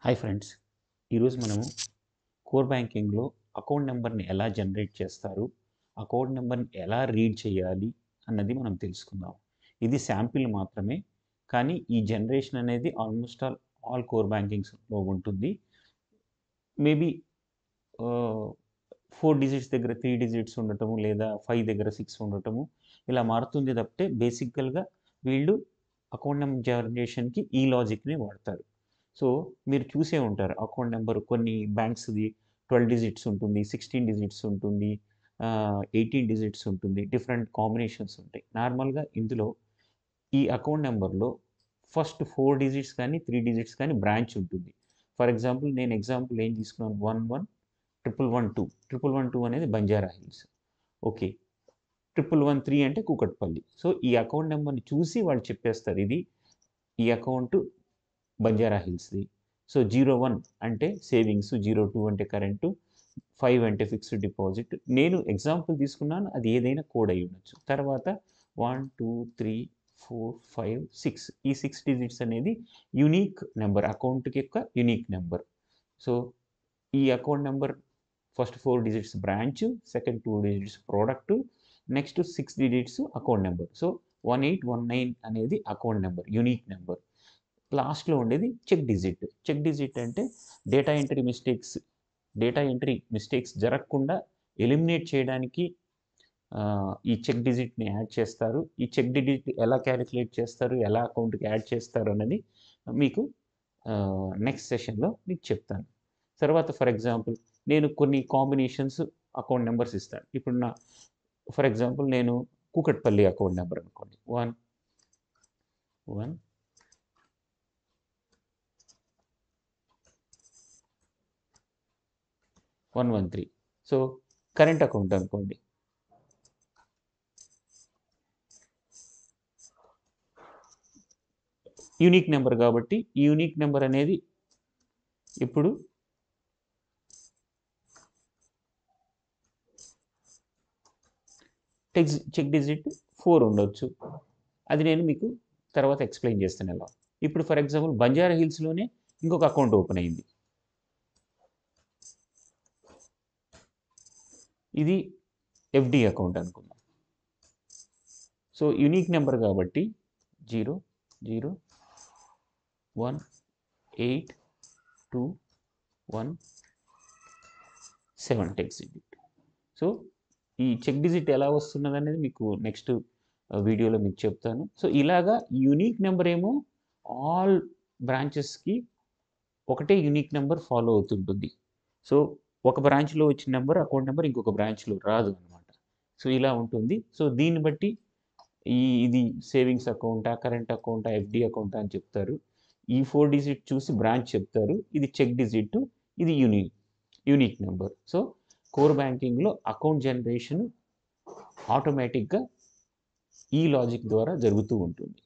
Hi friends, ఈరోజు మనము core బ్యాంకింగ్లో అకౌంట్ నెంబర్ని ఎలా జనరేట్ చేస్తారు, అకౌంట్ నెంబర్ని ఎలా రీడ్ చేయాలి అన్నది మనం తెలుసుకుందాం. ఇది శాంపిల్ మాత్రమే, కానీ ఈ జనరేషన్ అనేది ఆల్మోస్ట్ ఆల్ కోర్ బ్యాంకింగ్స్లో ఉంటుంది. మేబీ 4 డిజిట్స్ దగ్గర 3 డిజిట్స్ ఉండటము, లేదా 5 దగ్గర 6 ఉండటము, ఇలా మారుతుంది తప్పితే బేసికల్గా వీళ్ళు అకౌంట్ నెంబర్ జనరేషన్కి ఈ లాజిక్ని వాడతారు. సో మీరు చూసే ఉంటారు అకౌంట్ నెంబర్ కొన్ని బ్యాంక్స్ది 12 డిజిట్స్ ఉంటుంది, 16 డిజిట్స్ ఉంటుంది, 18 డిజిట్స్ ఉంటుంది, డిఫరెంట్ కాంబినేషన్స్ ఉంటాయి. నార్మల్గా ఇందులో ఈ అకౌంట్ నెంబర్లో ఫస్ట్ 4 డిజిట్స్ కానీ 3 డిజిట్స్ కానీ బ్రాంచ్ ఉంటుంది. ఫర్ ఎగ్జాంపుల్ నేను ఏం తీసుకున్నాను, 1112 అనేది బంజారా హిల్స్. ఓకే, 1113 అంటే కూకట్పల్లి. సో ఈ అకౌంట్ నెంబర్ని చూసి వాళ్ళు చెప్పేస్తారు ఇది ఈ అకౌంట్ బంజారా హిల్స్ది. సో 01 అంటే సేవింగ్స్, 02 అంటే కరెంటు, 5 అంటే ఫిక్స్డ్ డిపాజిట్. నేను ఎగ్జాంపుల్ తీసుకున్నాను, అది ఏదైనా కోడ్ అయి ఉండొచ్చు. తర్వాత 1 2 3 4 5 6 ఈ 6 డిజిట్స్ అనేది యూనిక్ నెంబర్, అకౌంట్కి యొక్క యూనిక్ నెంబర్. సో ఈ account number first 4 digits branch, second 2 digits product, next 6 digits account number. So 1819 అనేది అకౌంట్ నెంబర్, యూనిక్ నెంబర్. లాస్ట్లో ఉండేది చెక్ డిజిట్ అంటే డేటా ఎంట్రీ మిస్టేక్స్ జరగకుండా ఎలిమినేట్ చేయడానికి ఈ చెక్ డిజిట్ని యాడ్ చేస్తారు. ఈ చెక్ డిజిట్ ఎలా క్యాలిక్యులేట్ చేస్తారు, ఎలా అకౌంట్కి యాడ్ చేస్తారు అన్నది మీకు నెక్స్ట్ సెషన్లో మీకు చెప్తాను. తర్వాత ఫర్ ఎగ్జాంపుల్ నేను కొన్ని కాంబినేషన్స్ అకౌంట్ నెంబర్స్ ఇస్తాను. ఇప్పుడు ఫర్ ఎగ్జాంపుల్ నేను కూకట్పల్లి అకౌంట్ నెంబర్ అనుకోండి, 113. సో కరెంట్ అకౌంట్ అనుకోండి, యూనిక్ నెంబర్ కాబట్టి ఈ యూనిక్ నెంబర్ అనేది ఇప్పుడు చెక్ డిజిట్ 4 ఉండొచ్చు. అది నేను మీకు తర్వాత ఎక్స్ప్లెయిన్ చేస్తాను ఎలా. ఇప్పుడు ఫర్ ఎగ్జాంపుల్ బంజారా హిల్స్లోనే ఇంకొక అకౌంట్ ఓపెన్ అయింది. ఇది ఎఫ్డి అకౌంట్ అనుకుందాం. సో యూనిక్ నెంబర్ కాబట్టి 0018217 టెక్స్ట్ డిజిట్. సో ఈ చెక్ డిజిట్ ఎలా వస్తున్నది అనేది మీకు నెక్స్ట్ వీడియోలో మీకు చెప్తాను. సో ఇలాగా యూనిక్ నెంబర్ ఏమో ఆల్ బ్రాంచెస్కి ఒకటే యూనిక్ నెంబర్ ఫాలో అవుతుంటుంది. సో ఒక బ్రాంచ్లో వచ్చిన నెంబర్ అకౌంట్ నెంబర్ ఇంకొక బ్రాంచ్లో రాదు అనమాట. సో ఇలా ఉంటుంది. సో దీన్ని బట్టి ఇది సేవింగ్స్ అకౌంటా, కరెంట్ అకౌంటా, ఎఫ్డి అకౌంటా అని చెప్తారు. ఈ 4 డిజిట్ చూసి బ్రాంచ్ చెప్తారు. ఇది చెక్ డిజిట్, ఇది యూనిక్ నెంబర్. సో కోర్ బ్యాంకింగ్లో అకౌంట్ జనరేషన్ ఆటోమేటిక్గా ఈ లాజిక్ ద్వారా జరుగుతూ ఉంటుంది.